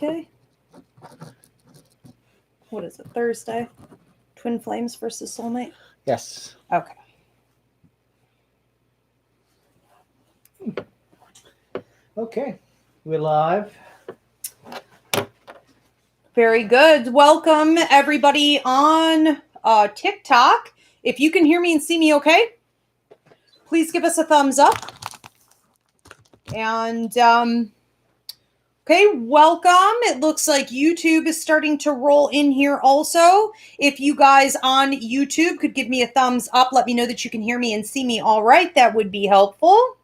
Okay. What is it, Thursday? Twin Flames versus Soulmate? Yes. Okay. Okay. We're live. Very good. Welcome, everybody on TikTok. If you can hear me and see me okay, please give us a thumbs up. And, okay, welcome. It looks like YouTube is starting to roll in here also. If you guys on YouTube could give me a thumbs up, let me know that you can hear me and see me all right. That would be helpful.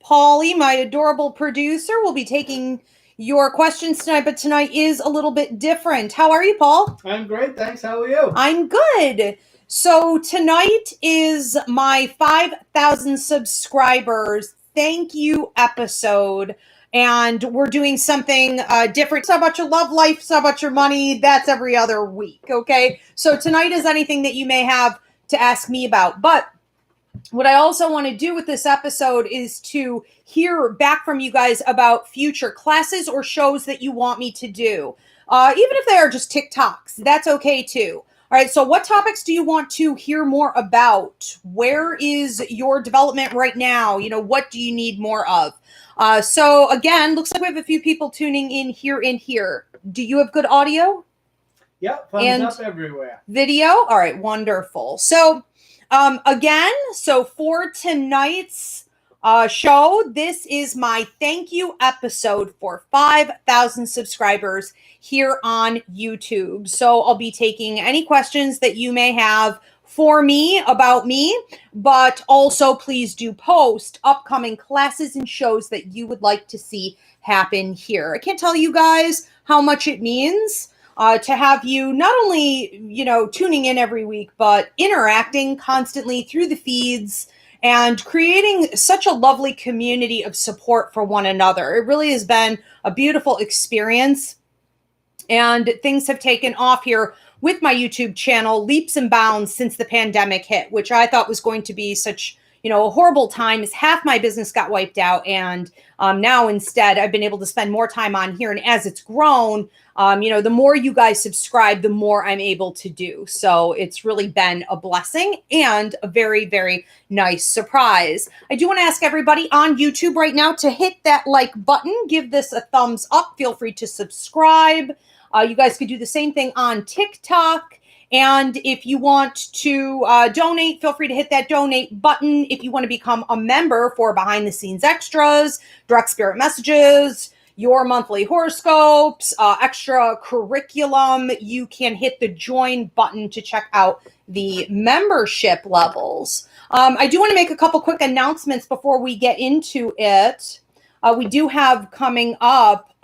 Polly, my adorable producer, will be taking your questions tonight, but tonight is a little bit different. How are you, Paul? I'm great, thanks. How are you? I'm good. So tonight is my 5,000 subscribers thank you episode, and we're doing something different. It's not about your love life, it's not about your money. That's every other week, okay? So tonight is anything that you may have to ask me about, but what I also want to do with this episode is to hear back from you guys about future classes or shows that you want me to do. Even if they are just TikToks, that's okay too. All right, so what topics do you want to hear more about? Where is your development right now? You know, what do you need more of? So again, looks like we have a few people tuning in here and here. Do you have good audio? Yep, thumbs up everywhere. Video? All right, wonderful. So again, so for tonight's show, this is my thank you episode for 5,000 subscribers here on YouTube. So I'll be taking any questions that you may have for me about me, but also please do post upcoming classes and shows that you would like to see happen here. I can't tell you guys how much it means to have you not only, you know, tuning in every week, but interacting constantly through the feeds and creating such a lovely community of support for one another. It really has been a beautiful experience, and things have taken off here with my YouTube channel leaps and bounds since the pandemic hit, which I thought was going to be such, you know, a horrible time, as half my business got wiped out. And now instead I've been able to spend more time on here. And as it's grown, you know, the more you guys subscribe, the more I'm able to do. So it's really been a blessing and a very, very nice surprise. I do want to ask everybody on YouTube right now to hit that like button, give this a thumbs up. Feel free to subscribe. You guys could do the same thing on TikTok. And if you want to donate, feel free to hit that donate button. If you want to become a member for behind the scenes extras, direct spirit messages, your monthly horoscopes, extra curriculum, you can hit the join button to check out the membership levels. I do want to make a couple quick announcements before we get into it. We do have coming up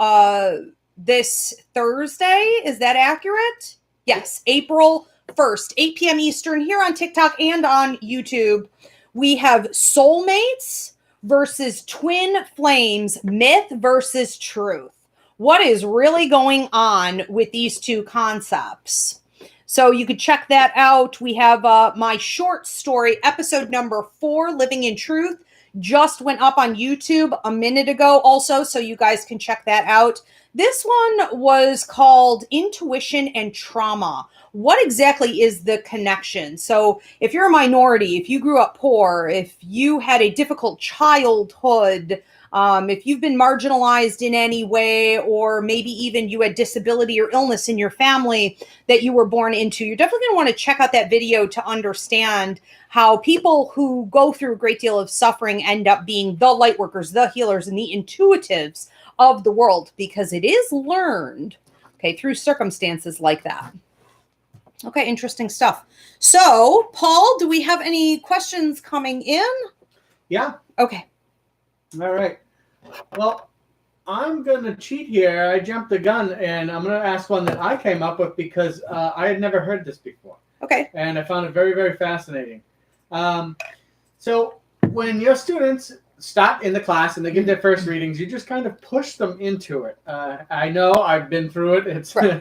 this Thursday. Is that accurate? Yes, April 1st, 8 p.m. Eastern, here on TikTok and on YouTube. We have Soulmates versus Twin Flames, Myth versus Truth. What is really going on with these two concepts? So you could check that out. We have my short story, episode number 4, Living in Truth, just went up on YouTube a minute ago also, so you guys can check that out. This one was called Intuition and Trauma. What exactly is the connection? So if you're a minority, if you grew up poor, if you had a difficult childhood, if you've been marginalized in any way, or maybe even you had disability or illness in your family that you were born into, you're definitely going to want to check out that video to understand how people who go through a great deal of suffering end up being the light workers, the healers, and the intuitives of the world, because it is learned, okay, through circumstances like that. Okay, interesting stuff. So, Paul, do we have any questions coming in? Yeah. Okay. All right. Well, I'm going to cheat here. I jumped the gun, and I'm going to ask one that I came up with because I had never heard this before. Okay. And I found it very, very fascinating. So when your students start in the class and they give their first readings, you just kind of push them into it. I know I've been through it. It's right.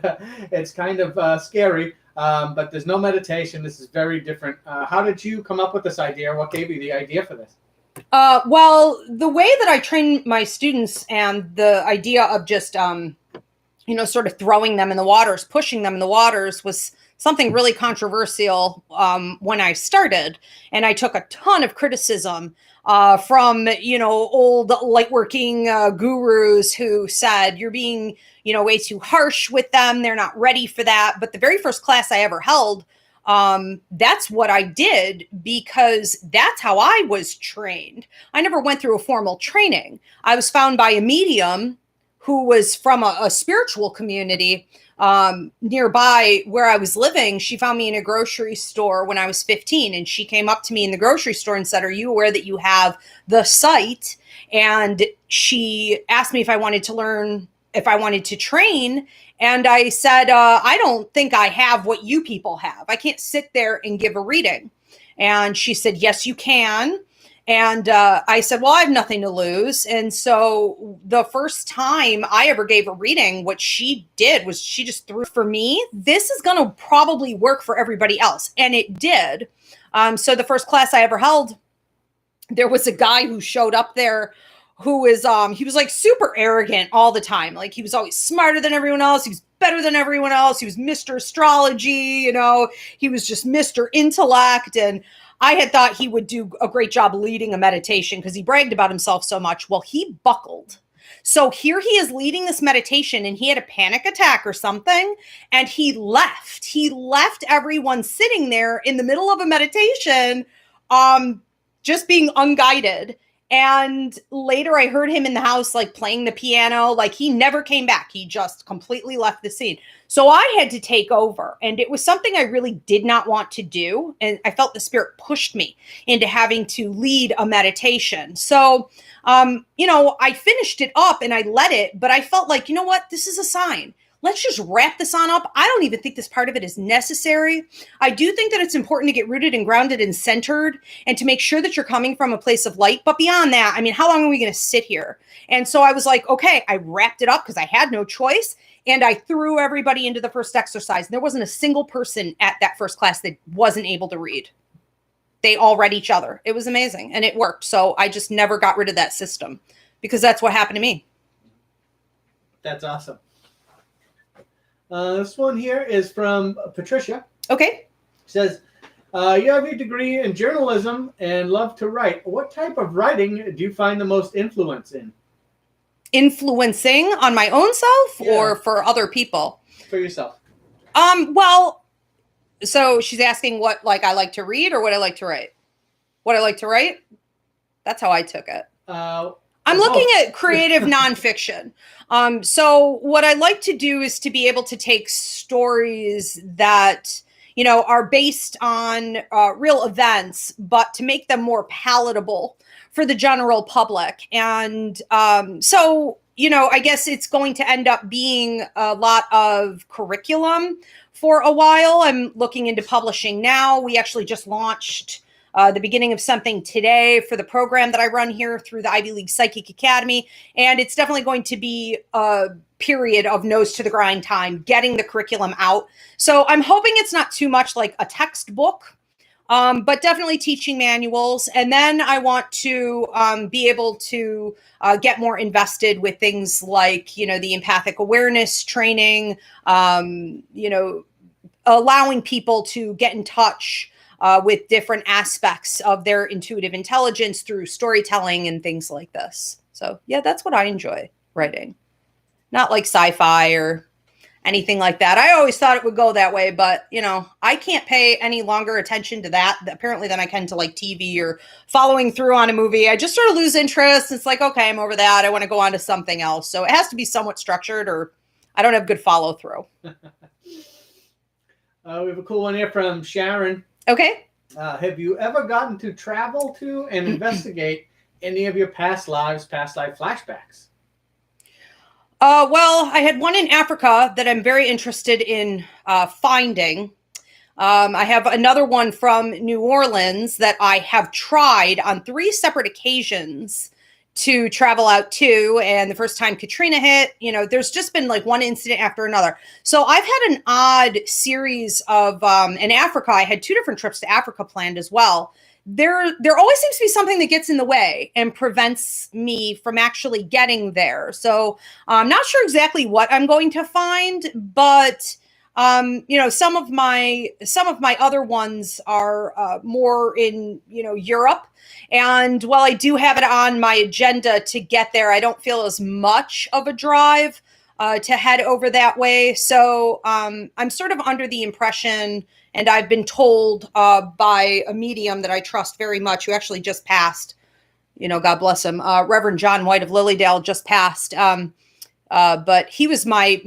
It's kind of scary, but there's no meditation. This is very different. How did you come up with this idea? What gave you the idea for this? Well, the way that I train my students and the idea of just, sort of throwing them in the waters, pushing them in the waters was something really controversial when I started. And I took a ton of criticism from, old lightworking gurus who said, you're being, way too harsh with them. They're not ready for that. But the very first class I ever held, that's what I did because that's how I was trained. I never went through a formal training. I was found by a medium who was from a spiritual community nearby where I was living. She found me in a grocery store when I was 15, and she came up to me in the grocery store and said, "Are you aware that you have the site?" And she asked me if I wanted to learn, if I wanted to train. And I said, I don't think I have what you people have. I can't sit there and give a reading. And she said, yes, you can. And I said, well, I have nothing to lose. And so the first time I ever gave a reading, what she did was she just threw, for me, this is going to probably work for everybody else. And it did. So the first class I ever held, there was a guy who showed up there who is, he was like super arrogant all the time. Like he was always smarter than everyone else. He was better than everyone else. He was Mr. Astrology, he was just Mr. Intellect. And I had thought he would do a great job leading a meditation because he bragged about himself so much. Well, he buckled. So here he is leading this meditation and he had a panic attack or something. And he left. He left everyone sitting there in the middle of a meditation, just being unguided. And later I heard him in the house, like playing the piano, like he never came back. He just completely left the scene. So I had to take over, and it was something I really did not want to do. And I felt the spirit pushed me into having to lead a meditation. So, I finished it up and I let it, but I felt like, you know what, this is a sign. Let's just wrap this on up. I don't even think this part of it is necessary. I do think that it's important to get rooted and grounded and centered and to make sure that you're coming from a place of light. But beyond that, I mean, how long are we going to sit here? And so I was like, okay, I wrapped it up because I had no choice. And I threw everybody into the first exercise. And there wasn't a single person at that first class that wasn't able to read. They all read each other. It was amazing. And it worked. So I just never got rid of that system because that's what happened to me. That's awesome. This one here is from Patricia. Okay. She says, you have your degree in journalism and love to write. What type of writing do you find the most influence in? Influencing on my own self or for other people? For yourself. Well, so she's asking what I like to read or what I like to write. What I like to write? That's how I took it. I'm looking at creative nonfiction. So what I like to do is to be able to take stories that, are based on real events, but to make them more palatable for the general public. And so, I guess it's going to end up being a lot of curriculum for a while. I'm looking into publishing now. We actually just launched the beginning of something today for the program that I run here through the Ivy League Psychic Academy. And it's definitely going to be a period of nose to the grind time, getting the curriculum out. So I'm hoping it's not too much like a textbook, but definitely teaching manuals. And then I want to be able to get more invested with things like, the empathic awareness training, allowing people to get in touch with different aspects of their intuitive intelligence through storytelling and things like this. So yeah, that's what I enjoy writing. Not like sci-fi or anything like that. I always thought it would go that way, but I can't pay any longer attention to that apparently than I can to like TV or following through on a movie. I just sort of lose interest. It's like, okay, I'm over that. I want to go on to something else. So it has to be somewhat structured or I don't have good follow through. We have a cool one here from Sharon. Okay. Have you ever gotten to travel to and investigate any of your past life flashbacks? Well, I had one in Africa that I'm very interested in finding. I have another one from New Orleans that I have tried on 3 separate occasions to travel out to. And the first time Katrina hit, there's just been like one incident after another. So I've had an odd series of, in Africa, I had 2 different trips to Africa planned as well there always seems to be something that gets in the way and prevents me from actually getting there. So I'm not sure exactly what I'm going to find, but some of my other ones are more in Europe, and while I do have it on my agenda to get there, I don't feel as much of a drive to head over that way. So I'm sort of under the impression, and I've been told by a medium that I trust very much, who actually just passed, God bless him, Reverend John White of Lilydale just passed. But he was my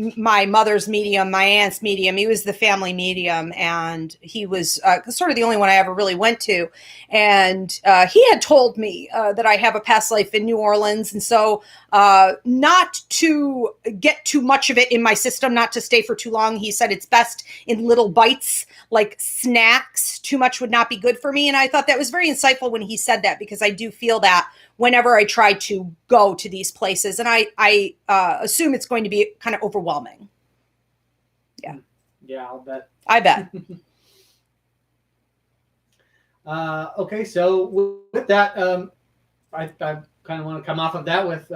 mother's medium, my aunt's medium. He was the family medium, and he was sort of the only one I ever really went to. And he had told me that I have a past life in New Orleans, and so not to get too much of it in my system, not to stay for too long. He said it's best in little bites, like snacks. Too much would not be good for me. And I thought that was very insightful when he said that, because I do feel that whenever I try to go to these places, and I assume it's going to be kind of overwhelming. Yeah. Yeah, I'll bet. I bet. Okay, so with that, I kind of want to come off of that with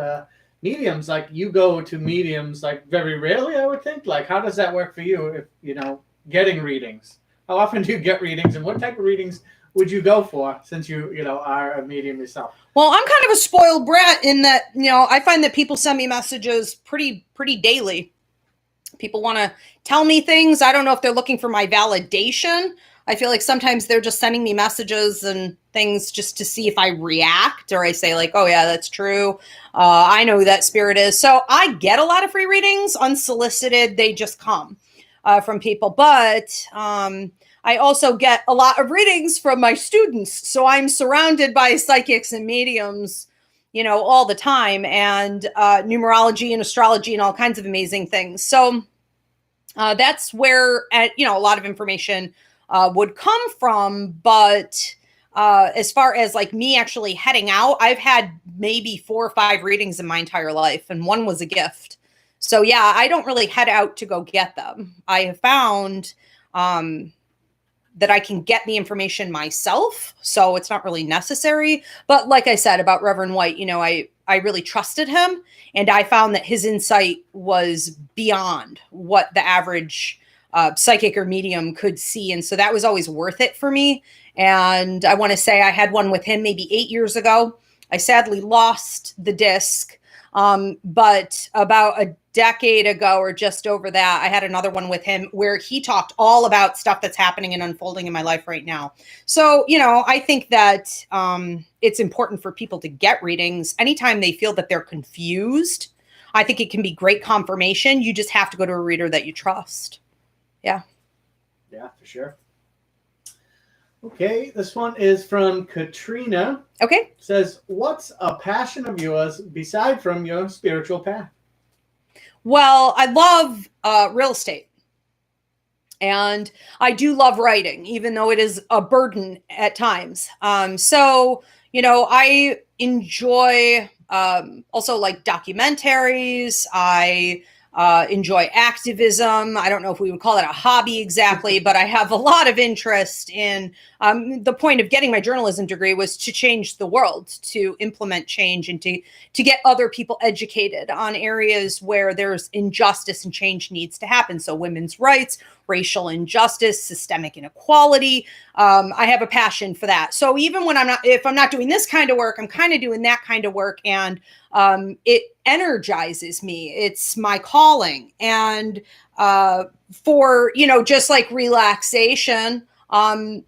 mediums. Like, you go to mediums like very rarely, I would think. Like, how does that work for you? If getting readings, how often do you get readings, and what type of readings would you go for, since you are a medium yourself? Well, I'm kind of a spoiled brat in that, I find that people send me messages pretty daily. People want to tell me things. I don't know if they're looking for my validation. I feel like sometimes they're just sending me messages and things just to see if I react, or I say like, oh yeah, that's true. I know who that spirit is. So I get a lot of free readings unsolicited. They just come from people. But I also get a lot of readings from my students. So I'm surrounded by psychics and mediums, all the time, and numerology and astrology and all kinds of amazing things. So that's where, a lot of information would come from. But as far as like me actually heading out, I've had maybe 4 or 5 readings in my entire life, and one was a gift. So yeah, I don't really head out to go get them. I have found that I can get the information myself, so it's not really necessary. But like I said about Reverend White, I really trusted him, and I found that his insight was beyond what the average psychic or medium could see. And so that was always worth it for me. And I want to say I had one with him maybe 8 years ago. I sadly lost the disc. But about a decade ago, or just over that, I had another one with him where he talked all about stuff that's happening and unfolding in my life right now. So, I think that it's important for people to get readings anytime they feel that they're confused. I think it can be great confirmation. You just have to go to a reader that you trust. Yeah. Yeah, for sure. Okay, this one is from Katrina. Okay. It says, what's a passion of yours beside from your spiritual path? Well, I love real estate. And I do love writing, even though it is a burden at times. So, I enjoy also like documentaries. I enjoy activism. I don't know if we would call it a hobby exactly, but I have a lot of interest in the point of getting my journalism degree was to change the world, to implement change, and to get other people educated on areas where there's injustice and change needs to happen. So women's rights, racial injustice, systemic inequality. I have a passion for that. So even when if I'm not doing this kind of work, I'm kind of doing that kind of work. And it energizes me. It's my calling. And for, just like relaxation, I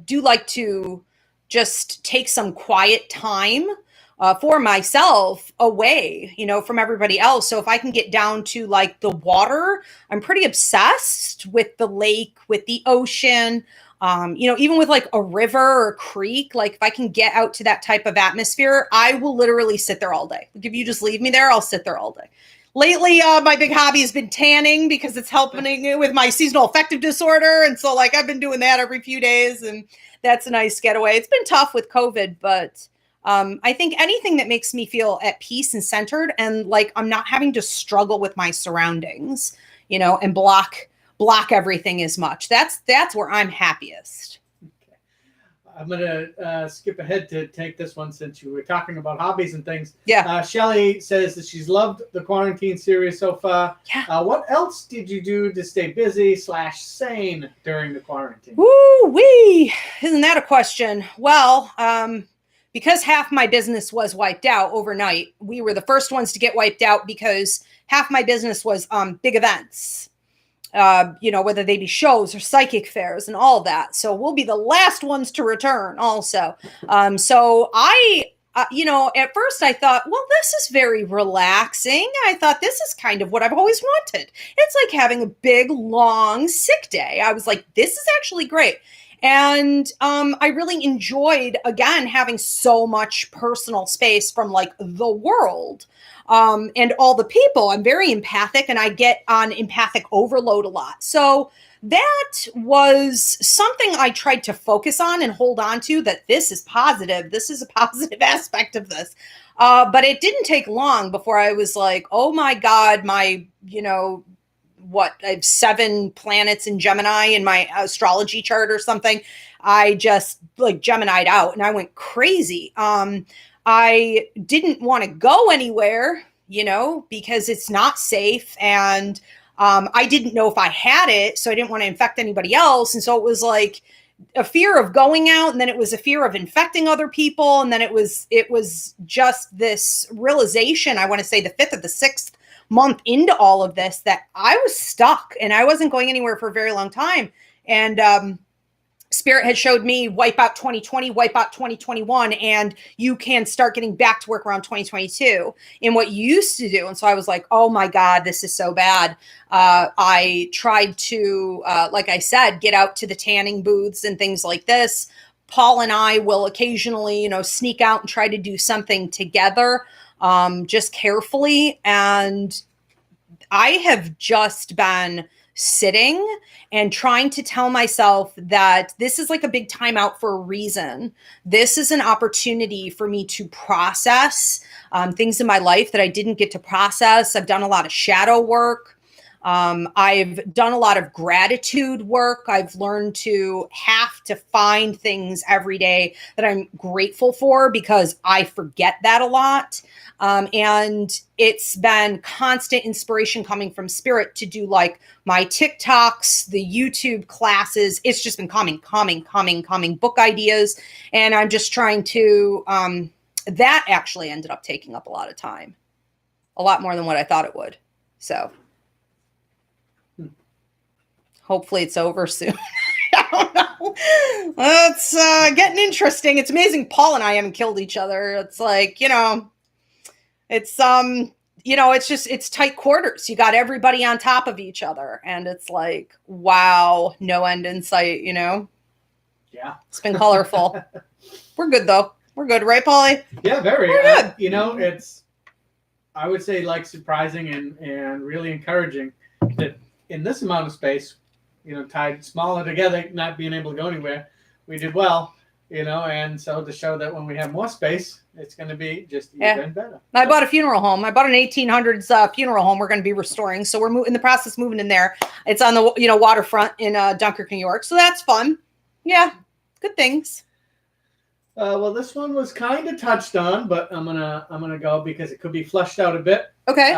do like to just take some quiet time for myself away, from everybody else. So if I can get down to like the water, I'm pretty obsessed with the lake, with the ocean. Even with like a river or a creek, like if I can get out to that type of atmosphere, I will literally sit there all day. Like if you just leave me there, I'll sit there all day. Lately, my big hobby has been tanning because it's helping with my seasonal affective disorder. And so like I've been doing that every few days, and that's a nice getaway. It's been tough with COVID, but I think anything that makes me feel at peace and centered, and like I'm not having to struggle with my surroundings, and block everything as much. That's where I'm happiest. Okay. I'm going to skip ahead to take this one since you were talking about hobbies and things. Yeah. Shelly says that she's loved the quarantine series so far. Yeah. What else did you do to stay busy / sane during the quarantine? Woo-wee. Isn't that a question? Well, because half my business was wiped out overnight, we were the first ones to get wiped out because half my business was big events. Whether they be shows or psychic fairs and all that. So we'll be the last ones to return also. So I, at first I thought, well, this is very relaxing. I thought this is kind of what I've always wanted. It's like having a big, long sick day. I was like, this is actually great. And I really enjoyed, again, having so much personal space from like the world. And all the people. I'm very empathic and I get on empathic overload a lot. So that was something I tried to focus on and hold on to, that this is positive. This is a positive aspect of this. But it didn't take long before I was like, oh my God, my, I have 7 planets in Gemini in my astrology chart or something. I just like Gemini'd out and I went crazy. I didn't want to go anywhere, because it's not safe. And I didn't know if I had it, so I didn't want to infect anybody else. And so it was like a fear of going out, and then it was a fear of infecting other people. And then it was just this realization, I want to say the 5th or the 6th month into all of this, that I was stuck and I wasn't going anywhere for a very long time. And Spirit had showed me wipe out 2020, wipe out 2021, and you can start getting back to work around 2022 in what you used to do. And so I was like, oh my God, this is so bad. I tried to, like I said, get out to the tanning booths and things like this. Paul and I will occasionally, sneak out and try to do something together, just carefully. And I have just been sitting and trying to tell myself that this is like a big timeout for a reason. This is an opportunity for me to process things in my life that I didn't get to process. I've done a lot of shadow work. I've done a lot of gratitude work. I've learned to have to find things every day that I'm grateful for, because I forget that a lot. And it's been constant inspiration coming from Spirit to do like my TikToks, the YouTube classes. It's just been coming, book ideas. And I'm just trying to, that actually ended up taking up a lot of time, a lot more than what I thought it would. So hopefully it's over soon. I don't know. It's getting interesting. It's amazing Paul and I haven't killed each other. It's like, it's it's tight quarters. You got everybody on top of each other. And it's like, wow, no end in sight, Yeah. It's been colorful. We're good though. We're good, right, Paulie? Yeah, very. We're good. It's, I would say, like, surprising and really encouraging that in this amount of space, tied smaller together, not being able to go anywhere, we did well, and so to show that when we have more space, it's going to be just even better. I bought a funeral home. I bought an 1800s funeral home we're going to be restoring. So we're in the process of moving in there. It's on the waterfront in Dunkirk, New York. So that's fun. Yeah, good things. Well, this one was kind of touched on, but I'm gonna go because it could be fleshed out a bit. Okay.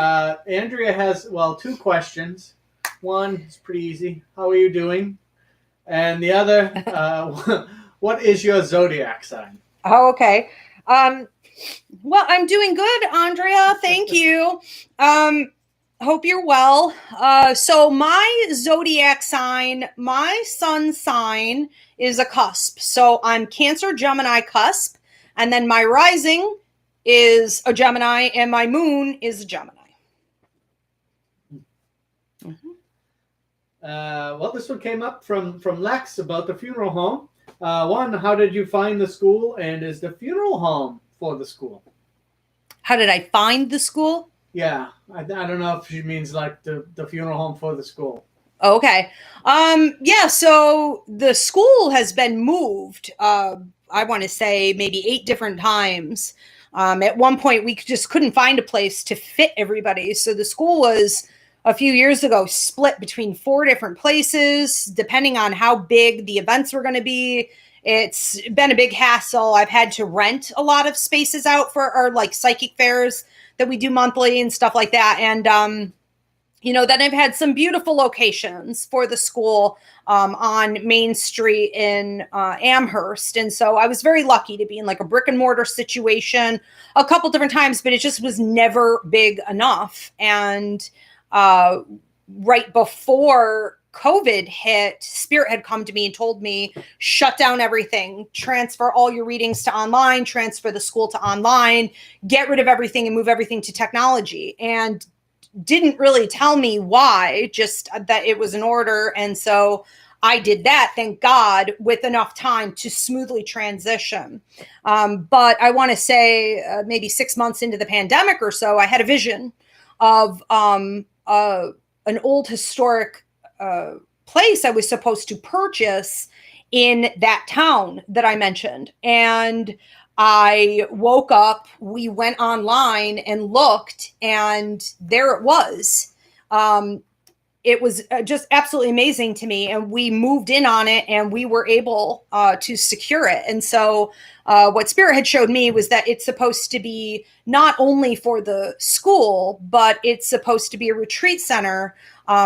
Andrea has 2 questions. One is pretty easy. How are you doing? And the other, what is your zodiac sign? Oh, okay. Well, I'm doing good, Andrea. Thank you. Hope you're well. So my zodiac sign, my sun sign is a cusp. So I'm Cancer, Gemini cusp. And then my rising is a Gemini and my moon is a Gemini. Well, this one came up from Lex about the funeral home. One, how did you find the school, and is the funeral home for the school? How did I find the school? Yeah, I don't know if she means like the funeral home for the school. Okay. Yeah, so the school has been moved, I want to say maybe 8 different times. At one point, we just couldn't find a place to fit everybody. So the school was, a few years ago, split between 4 different places, depending on how big the events were going to be. it's been a big hassle. I've had to rent a lot of spaces out for our like psychic fairs that we do monthly and stuff like that. And, then I've had some beautiful locations for the school on Main Street in Amherst. And so I was very lucky to be in like a brick and mortar situation a couple different times, but it just was never big enough. And right before COVID hit, Spirit had come to me and told me, shut down everything, transfer all your readings to online, transfer the school to online, get rid of everything and move everything to technology. And didn't really tell me why, just that it was an order. And so I did that, thank God, with enough time to smoothly transition. But I want to say maybe 6 months into the pandemic or so, I had a vision of an old historic place I was supposed to purchase in that town that I mentioned. And I woke up, we went online and looked, and there it was. It was just absolutely amazing to me. And we moved in on it and we were able to secure it. And so what Spirit had showed me was that it's supposed to be not only for the school, but it's supposed to be a retreat center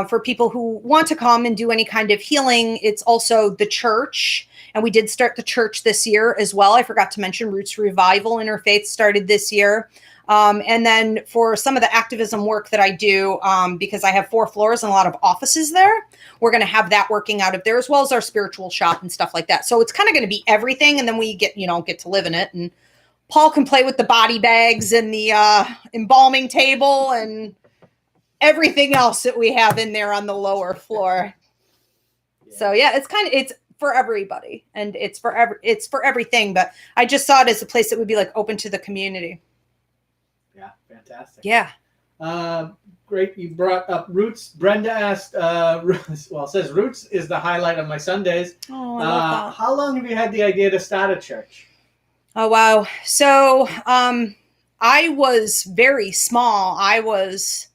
for people who want to come and do any kind of healing. It's also the church. And we did start the church this year as well. I forgot to mention Roots Revival Interfaith started this year. And then for some of the activism work that I do, because I have 4 floors and a lot of offices there, we're going to have that working out of there, as well as our spiritual shop and stuff like that. So it's kind of going to be everything. And then we get to live in it. And Paul can play with the body bags and the embalming table and everything else that we have in there on the lower floor. Yeah. So yeah, it's for everybody and it's for everything. But I just saw it as a place that would be like open to the community. Yeah, fantastic. Yeah. Great. You brought up Roots. Brenda asked, it says Roots is the highlight of my Sundays. Oh, I love that. How long have you had the idea to start a church? Oh, wow. So I was very small. I was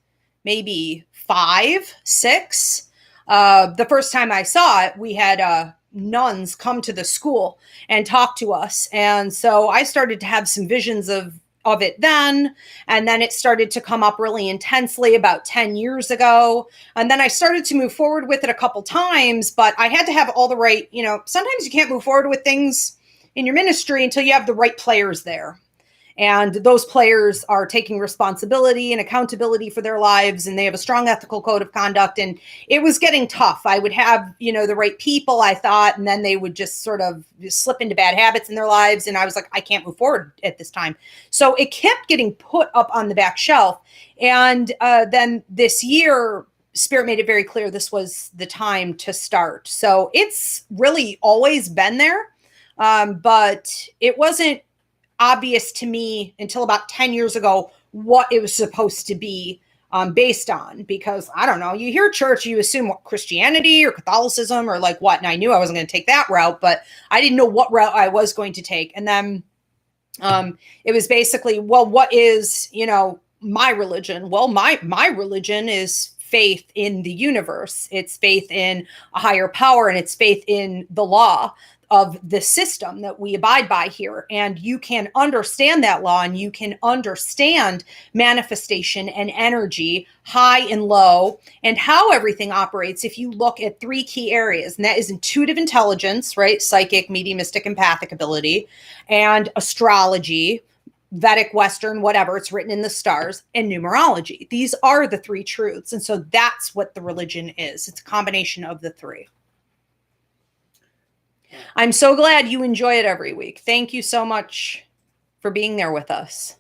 maybe 5, 6. The first time I saw it, we had nuns come to the school and talk to us. And so I started to have some visions of it then. And then it started to come up really intensely about 10 years ago. And then I started to move forward with it a couple times, but I had to have all the right, sometimes you can't move forward with things in your ministry until you have the right players there. And those players are taking responsibility and accountability for their lives, and they have a strong ethical code of conduct. And it was getting tough. I would have, the right people, I thought, and then they would just sort of slip into bad habits in their lives. And I was like, I can't move forward at this time. So it kept getting put up on the back shelf. And then this year, Spirit made it very clear this was the time to start. So it's really always been there. But it wasn't obvious to me until about 10 years ago what it was supposed to be based on, because I don't know, you hear church, you assume what, Christianity or Catholicism or like what, and I knew I wasn't going to take that route, but I didn't know what route I was going to take. And then it was basically, well, what is, my religion? Well, my religion is faith in the universe. It's faith in a higher power, and it's faith in the law of the system that we abide by here. And you can understand that law, and you can understand manifestation and energy, high and low, and how everything operates if you look at 3 key areas. And that is intuitive intelligence, right? Psychic, mediumistic, empathic ability, and astrology, Vedic, Western, whatever, it's written in the stars, and numerology. These are the 3 truths. And so that's what the religion is. It's a combination of the 3. I'm so glad you enjoy it every week. Thank you so much for being there with us.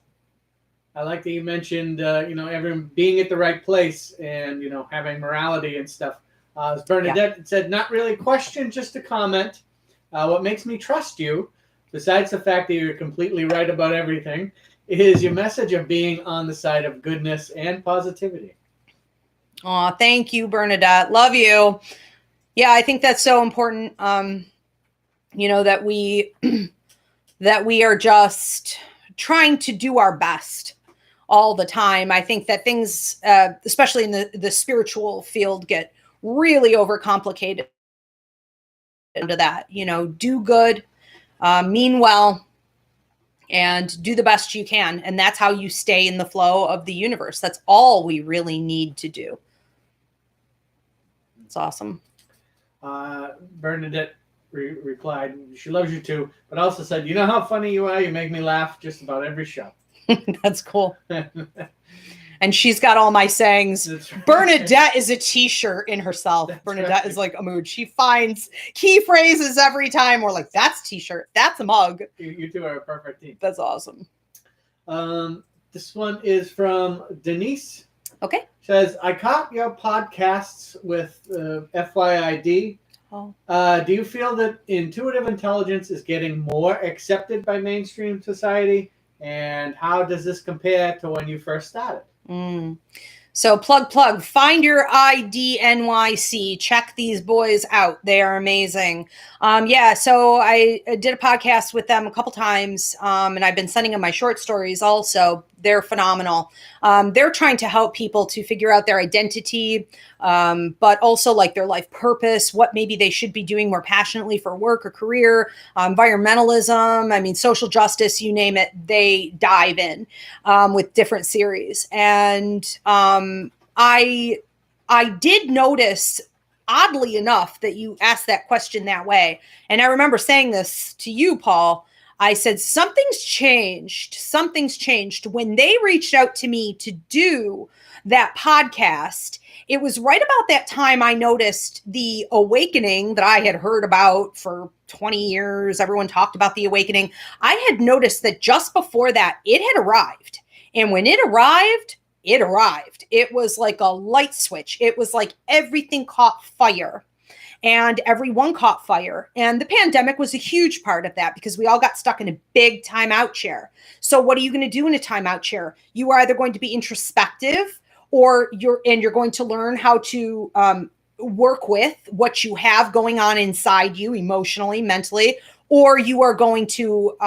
I like that you mentioned, everyone being at the right place and, having morality and stuff. As Bernadette said, not really a question, just a comment. What makes me trust you, besides the fact that you're completely right about everything, is your message of being on the side of goodness and positivity. Oh, thank you, Bernadette. Love you. Yeah, I think that's so important. That we are just trying to do our best all the time. I think that things, especially in the spiritual field, get really overcomplicated into that, do good, mean well, and do the best you can. And that's how you stay in the flow of the universe. That's all we really need to do. It's awesome. Bernadette replied, she loves you too, but also said, you know how funny you are? You make me laugh just about every show. That's cool. And she's got all my sayings. Right. Bernadette is a t-shirt in herself. That's Bernadette right. Is like a mood. She finds key phrases every time. We're like, that's t-shirt. That's a mug. You two are a perfect team. That's awesome. This one is from Denise. Okay. Says, I caught your podcasts with FYID. Oh. Do you feel that intuitive intelligence is getting more accepted by mainstream society? And how does this compare to when you first started? So plug, find your ID NYC. Check these boys out. They are amazing. So I did a podcast with them a couple times, and I've been sending them my short stories also. They're phenomenal. They're trying to help people to figure out their identity, but also like their life purpose, what maybe they should be doing more passionately for work or career, environmentalism, I mean, social justice, you name it, they dive in with different series. And I did notice, oddly enough, that you asked that question that way. And I remember saying this to you, Paul. I said, something's changed. Something's changed. When they reached out to me to do that podcast, it was right about that time I noticed the awakening that I had heard about for 20 years. Everyone talked about the awakening. I had noticed that just before that, it had arrived. And when it arrived, it arrived. It was like a light switch. It was like everything caught fire. And everyone caught fire. And the pandemic was a huge part of that because we all got stuck in a big timeout chair. So what are you going to do in a timeout chair? You are either going to be introspective or you're going to learn how to work with what you have going on inside you emotionally, mentally, or you are going to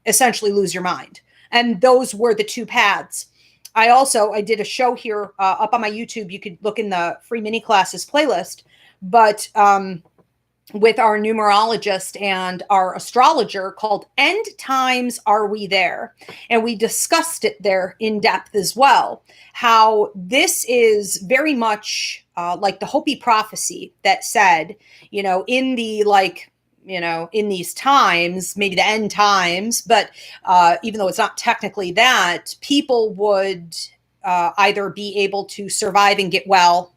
essentially lose your mind. And those were the two paths. I did a show here up on my YouTube. You could look in the free mini classes playlist. But with our numerologist and our astrologer called End Times Are We There? And we discussed it there in depth as well, how this is very much like the Hopi prophecy that said, in these times, maybe the end times, but even though it's not technically that, people would either be able to survive and get well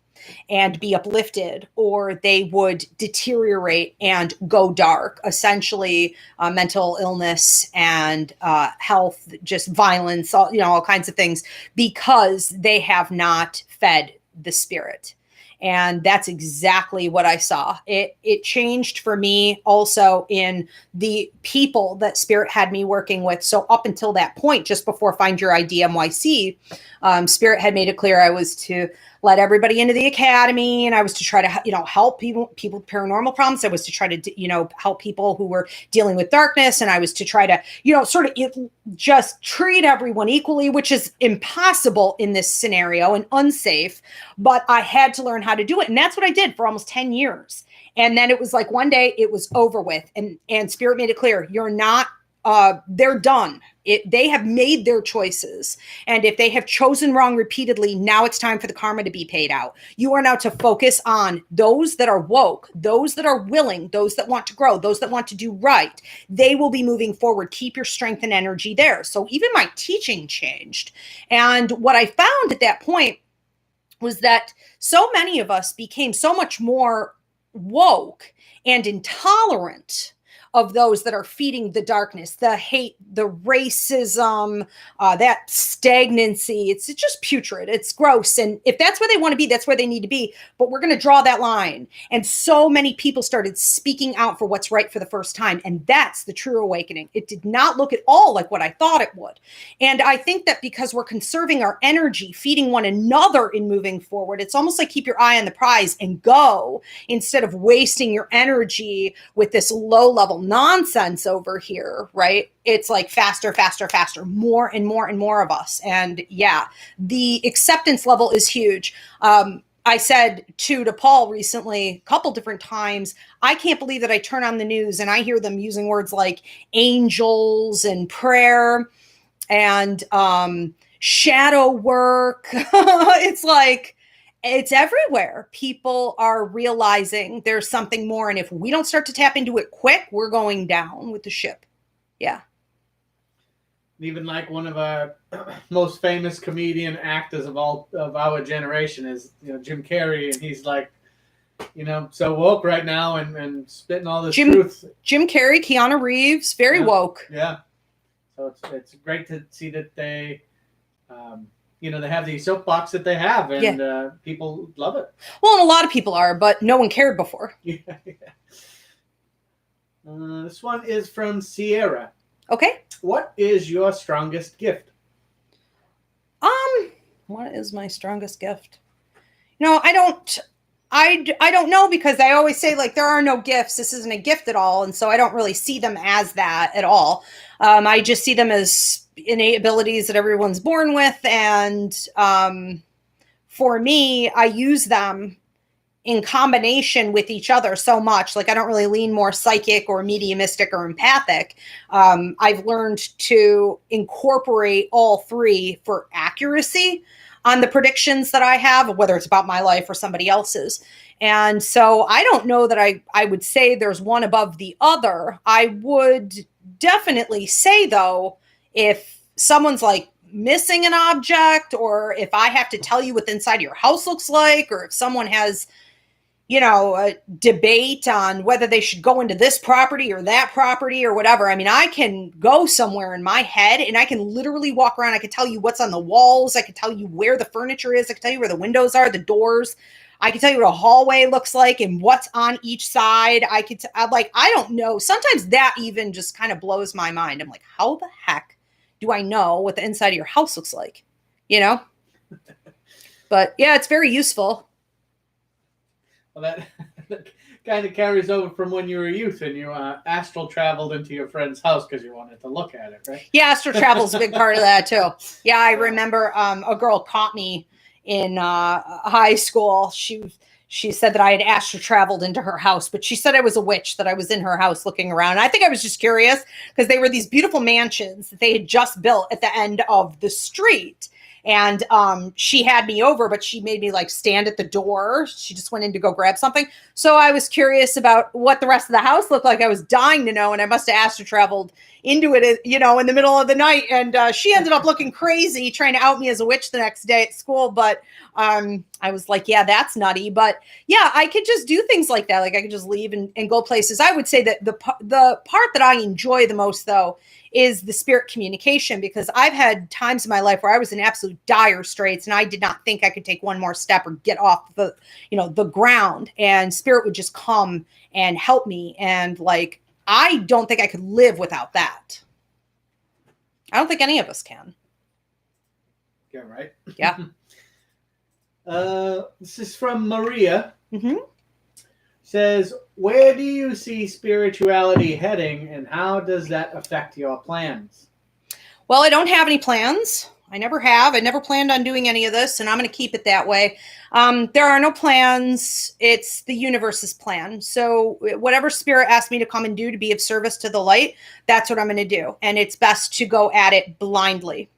and be uplifted, or they would deteriorate and go dark, essentially mental illness and health, just violence, all kinds of things, because they have not fed the spirit. And that's exactly what I saw. It changed for me also in the people that Spirit had me working with. So up until that point, just before Find Your ID NYC, Spirit had made it clear I was to let everybody into the academy, and I was to try to, help people with paranormal problems. I was to try to, help people who were dealing with darkness, and I was to try to, sort of just treat everyone equally, which is impossible in this scenario and unsafe. But I had to learn how to do it, and that's what I did for almost 10 years. And then it was like one day it was over with, and Spirit made it clear, you're not. They're done. They have made their choices. And if they have chosen wrong repeatedly, now it's time for the karma to be paid out. You are now to focus on those that are woke, those that are willing, those that want to grow, those that want to do right. They will be moving forward. Keep your strength and energy there. So even my teaching changed. And what I found at that point was that so many of us became so much more woke and intolerant of those that are feeding the darkness, the hate, the racism, that stagnancy. It's just putrid. It's gross. And if that's where they want to be, that's where they need to be. But we're going to draw that line. And so many people started speaking out for what's right for the first time. And that's the true awakening. It did not look at all like what I thought it would. And I think that because we're conserving our energy, feeding one another in moving forward, it's almost like keep your eye on the prize and go instead of wasting your energy with this low level nonsense over here, right? It's like faster, faster, faster, more and more and more of us. And yeah, the acceptance level is huge. I said to Paul recently, a couple different times, I can't believe that I turn on the news and I hear them using words like angels and prayer and shadow work. It's like, it's everywhere. People are realizing there's something more. And if we don't start to tap into it quick, we're going down with the ship. Yeah. Even like one of our most famous comedian actors of our generation is, Jim Carrey, and he's like, so woke right now and spitting all this truth. Jim Carrey, Keanu Reeves, very woke. Yeah. So it's great to see that they, they have the soapbox that they have, and people love it. Well, and a lot of people are, but no one cared before. Yeah. This one is from Sierra. Okay. What is your strongest gift? What is my strongest gift? I don't know, because I always say, like, there are no gifts. This isn't a gift at all. And so I don't really see them as that at all. I just see them as innate abilities that everyone's born with. And for me, I use them in combination with each other so much. Like, I don't really lean more psychic or mediumistic or empathic. I've learned to incorporate all three for accuracy on the predictions that I have, whether it's about my life or somebody else's. And so I don't know that I would say there's one above the other. I would definitely say, though, if someone's like missing an object, or if I have to tell you what the inside of your house looks like, or if someone has, a debate on whether they should go into this property or that property or whatever. I mean, I can go somewhere in my head and I can literally walk around. I can tell you what's on the walls. I can tell you where the furniture is. I can tell you where the windows are, the doors. I can tell you what a hallway looks like and what's on each side. I don't know. Sometimes that even just kind of blows my mind. I'm like, how the heck do I know what the inside of your house looks like? But yeah, it's very useful. Well, that kind of carries over from when you were a youth and you astral traveled into your friend's house because you wanted to look at it, right? Yeah, astral travel's a big part of that too. Yeah, I remember a girl caught me in high school. She said that I had astral traveled into her house, but she said I was a witch, that I was in her house looking around. And I think I was just curious because they were these beautiful mansions that they had just built at the end of the street. And she had me over, but she made me like stand at the door. She just went in to go grab something. So I was curious about what the rest of the house looked like. I was dying to know. And I must have astral traveled into it, in the middle of the night. And she ended up looking crazy, trying to out me as a witch the next day at school. But I was like, yeah, that's nutty. But yeah, I could just do things like that. Like I could just leave and go places. I would say that the part that I enjoy the most, though, is the spirit communication, because I've had times in my life where I was in absolute dire straits and I did not think I could take one more step or get off the ground, and spirit would just come and help me. And like, I don't think I could live without that. I don't think any of us can. Yeah, right. Yeah. This is from Maria. Mm-hmm. Says, where do you see spirituality heading, and how does that affect your plans? Well, I don't have any plans. I never have. I never planned on doing any of this, and I'm going to keep it that way. There are no plans. It's the universe's plan. So whatever spirit asks me to come and do to be of service to the light, that's what I'm going to do. And it's best to go at it blindly.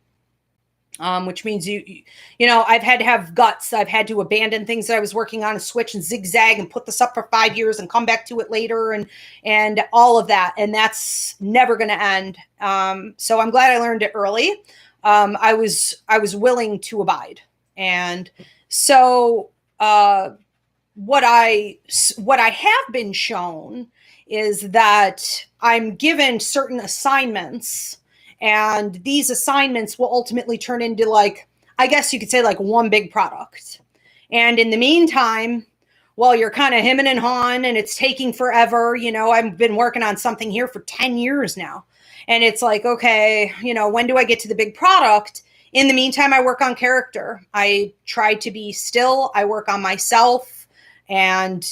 Which means I've had to have guts. I've had to abandon things that I was working on and switch and zigzag and put this up for 5 years and come back to it later and all of that. And that's never going to end. So I'm glad I learned it early. I was willing to abide. And so what I have been shown is that I'm given certain assignments. And these assignments will ultimately turn into, like, I guess you could say, like, one big product. And in the meantime, while you're kind of hemming and hawing and it's taking forever, I've been working on something here for 10 years now. And it's like, okay, when do I get to the big product? In the meantime, I work on character. I try to be still. I work on myself. And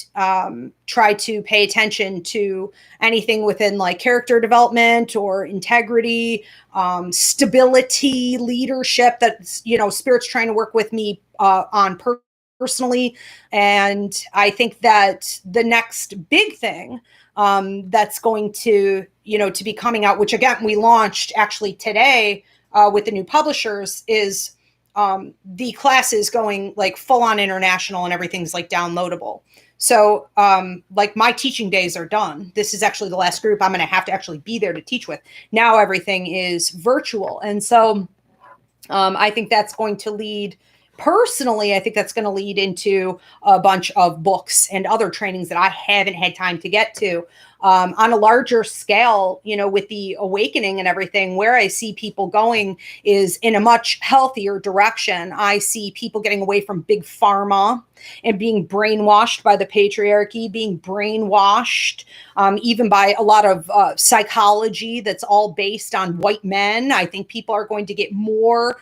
try to pay attention to anything within like character development or integrity, stability, leadership that, Spirit's trying to work with me on purpose. personally. And I think that the next big thing that's going to, to be coming out, which again, we launched actually today with the new publishers, is the class is going like full on international and everything's like downloadable. So like my teaching days are done. This is actually the last group I'm going to have to actually be there to teach with. Now everything is virtual. And so I think that's going to lead, personally, I think that's going to lead into a bunch of books and other trainings that I haven't had time to get to. On a larger scale, with the awakening and everything, where I see people going is in a much healthier direction. I see people getting away from big pharma and being brainwashed by the patriarchy, being brainwashed even by a lot of psychology that's all based on white men. I think people are going to get more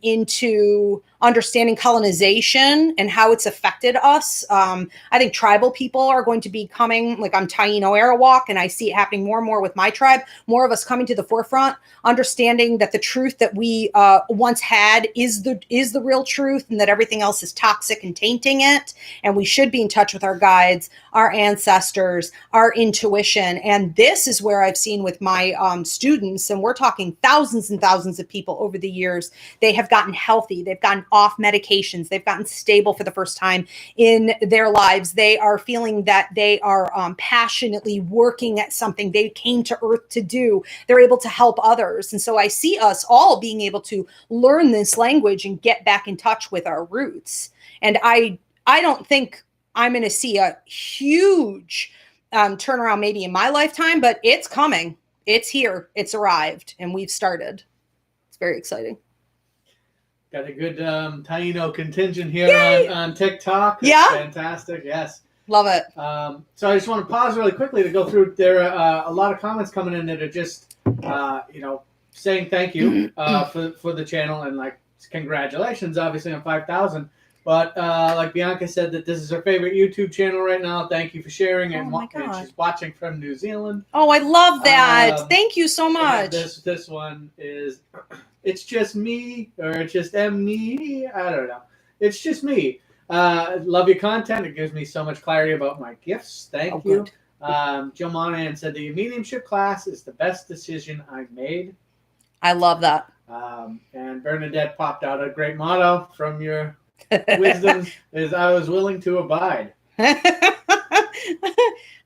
into understanding colonization and how it's affected us. I think tribal people are going to be coming, like I'm Taino Arawak, and I see it happening more and more with my tribe, more of us coming to the forefront, understanding that the truth that we once had is the real truth, and that everything else is toxic and tainting it. And we should be in touch with our guides, our ancestors, our intuition. And this is where I've seen with my students, and we're talking thousands and thousands of people over the years, they have gotten healthy. They've gotten off medications. They've gotten stable for the first time in their lives. They are feeling that they are passionately working at something they came to Earth to do. They're able to help others. And so I see us all being able to learn this language and get back in touch with our roots. And I don't think I'm going to see a huge turnaround maybe in my lifetime, but it's coming. It's here. It's arrived. And we've started. It's very exciting. Got a good Taino contingent here on TikTok. That's yeah. Fantastic. Yes. Love it. So I just want to pause really quickly to go through. There are a lot of comments coming in that are just, saying thank you for the channel and like congratulations, obviously, on 5,000. But like Bianca said, that this is her favorite YouTube channel right now. Thank you for sharing, and she's watching from New Zealand. Oh, I love that. Thank you so much. This one is, it's just me, or it's just me. I don't know. It's just me. Love your content. It gives me so much clarity about my gifts. Thank you. Jill Monahan said the mediumship class is the best decision I've made. I love that. And Bernadette popped out a great motto from your wisdom is I was willing to abide.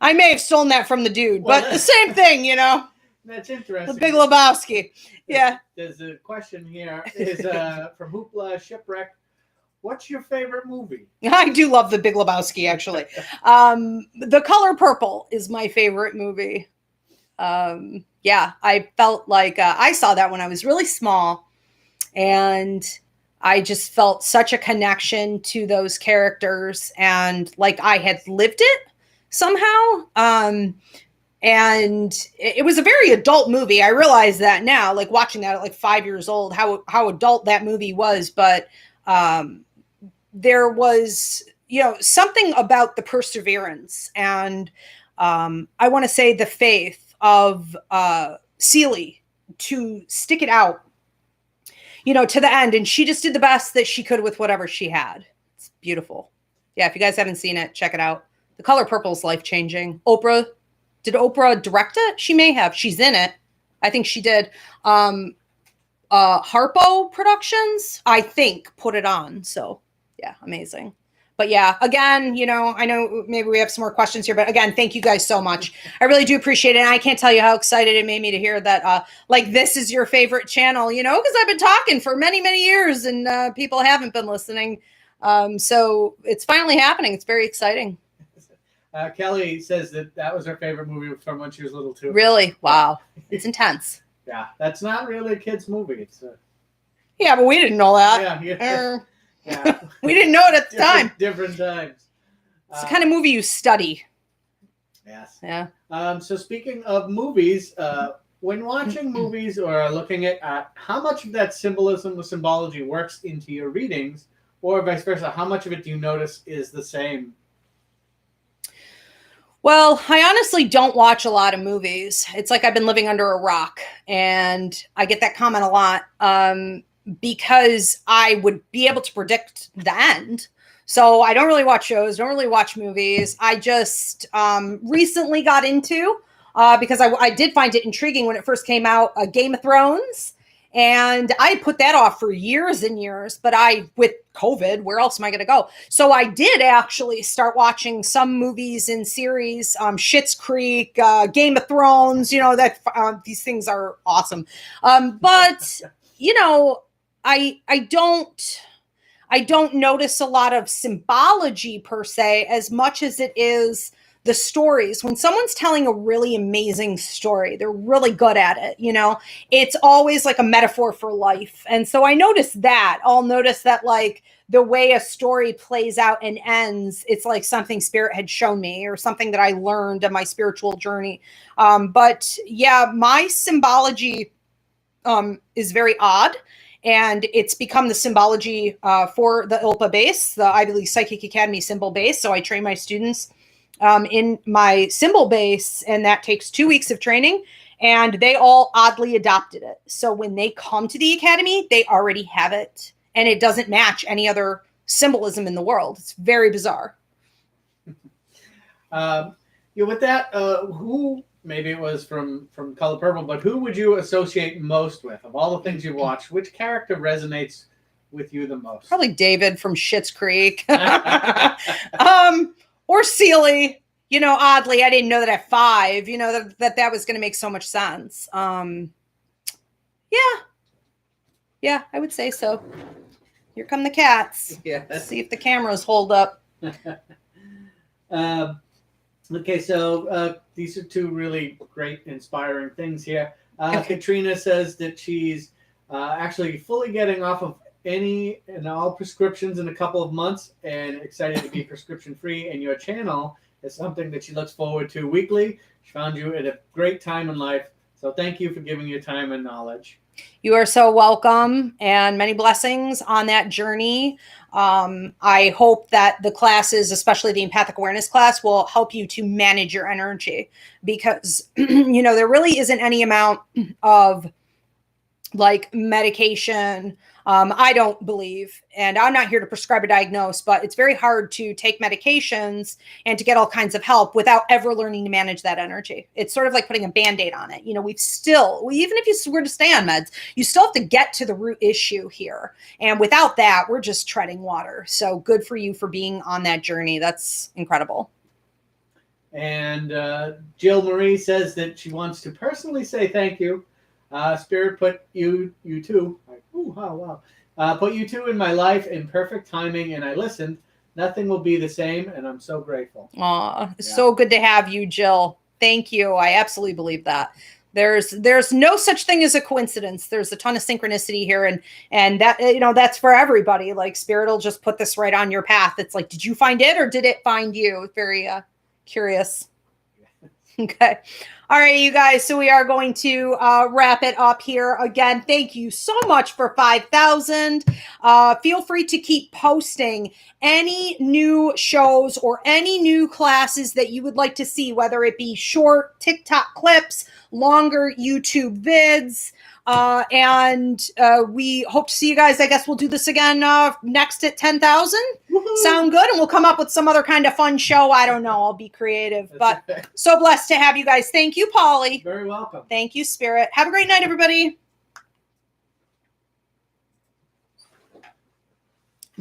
I may have stolen that from the dude, but the same thing, That's interesting. The Big Lebowski. Yeah. There's a question here. Is from Hoopla Shipwreck. What's your favorite movie? I do love The Big Lebowski, actually. The Color Purple is my favorite movie. Yeah, I felt like I saw that when I was really small, and I just felt such a connection to those characters, and like I had lived it somehow. And it was a very adult movie. I realize that now, like watching that at like 5 years old, how adult that movie was. But there was, something about the perseverance and I want to say the faith of Celie to stick it out, to the end. And she just did the best that she could with whatever she had. It's beautiful. Yeah, if you guys haven't seen it, check it out. The Color Purple is life-changing. Did Oprah direct it? She may have. She's in it. I think she did. Harpo Productions, I think, put it on. So, yeah, amazing. But yeah, again, I know maybe we have some more questions here, but again, thank you guys so much. I really do appreciate it. And I can't tell you how excited it made me to hear that, this is your favorite channel, because I've been talking for many, many years and people haven't been listening. So it's finally happening. It's very exciting. Kelly says that was her favorite movie from when she was little too. Really? Wow. It's intense. Yeah. That's not really a kid's movie. It's yeah, but we didn't know that. Yeah. Yeah. We didn't know it at the time. Different times. It's the kind of movie you study. Yes. Yeah. So speaking of movies, when watching movies or looking at how much of that symbolism or symbology works into your readings, or vice versa, how much of it do you notice is the same? Well, I honestly don't watch a lot of movies. It's like I've been living under a rock, and I get that comment a lot. Because I would be able to predict the end. So I don't really watch shows, don't really watch movies. I just recently got into, because I did find it intriguing when it first came out, Game of Thrones. And I put that off for years and years, but with COVID, where else am I going to go? So I did actually start watching some movies and series, Schitt's Creek, Game of Thrones, these things are awesome. But, I don't notice a lot of symbology per se, as much as it is the stories. When someone's telling a really amazing story, they're really good at it. It's always like a metaphor for life. And so I noticed that. I'll notice that, like, the way a story plays out and ends, it's like something spirit had shown me or something that I learned on my spiritual journey. But yeah, my symbology is very odd. And it's become the symbology for the ILPA base, the Ivy League Psychic Academy symbol base. So I train my students in my symbol base, and that takes 2 weeks of training, and they all oddly adopted it. So when they come to the academy, they already have it, and it doesn't match any other symbolism in the world. It's very bizarre. With that, who, maybe it was from Color Purple, but who would you associate most with? Of all the things you watch, which character resonates with you the most? Probably David from Schitt's Creek. Or Sealy. Oddly, I didn't know that at 5, that was going to make so much sense. Yeah, I would say so. Here come the cats. Yeah. Let's see if the cameras hold up. Okay, so these are 2 really great, inspiring things here. Katrina says that she's actually fully getting off of any and all prescriptions in a couple of months and excited to be prescription free. And your channel is something that she looks forward to weekly. She found you at a great time in life. So thank you for giving your time and knowledge. You are so welcome, and many blessings on that journey. I hope that the classes, especially the empathic awareness class, will help you to manage your energy, because, there really isn't any amount of like medication. I don't believe, and I'm not here to prescribe or diagnose, but it's very hard to take medications and to get all kinds of help without ever learning to manage that energy. It's sort of like putting a Band-Aid on it. Even if you were to stay on meds, you still have to get to the root issue here. And without that, we're just treading water. So good for you for being on that journey. That's incredible. And Jill Marie says that she wants to personally say thank you. Spirit put you two. Ooh, wow. Put you 2 in my life in perfect timing, and I listened. Nothing will be the same, and I'm so grateful. Aw, so good to have you, Jill. Thank you. I absolutely believe that. There's no such thing as a coincidence. There's a ton of synchronicity here, and that, that's for everybody. Like, Spirit will just put this right on your path. It's like, did you find it or did it find you? Very curious. Okay. All right, you guys. So we are going to wrap it up here. Again, thank you so much for 5,000. Feel free to keep posting any new shows or any new classes that you would like to see, whether it be short TikTok clips, longer YouTube vids. And we hope to see you guys. I guess we'll do this again next at 10,000. Sound good? And we'll come up with some other kind of fun show. I don't know. I'll be creative. But so blessed to have you guys. Thank you, Polly. Very welcome. Thank you, Spirit. Have a great night, everybody.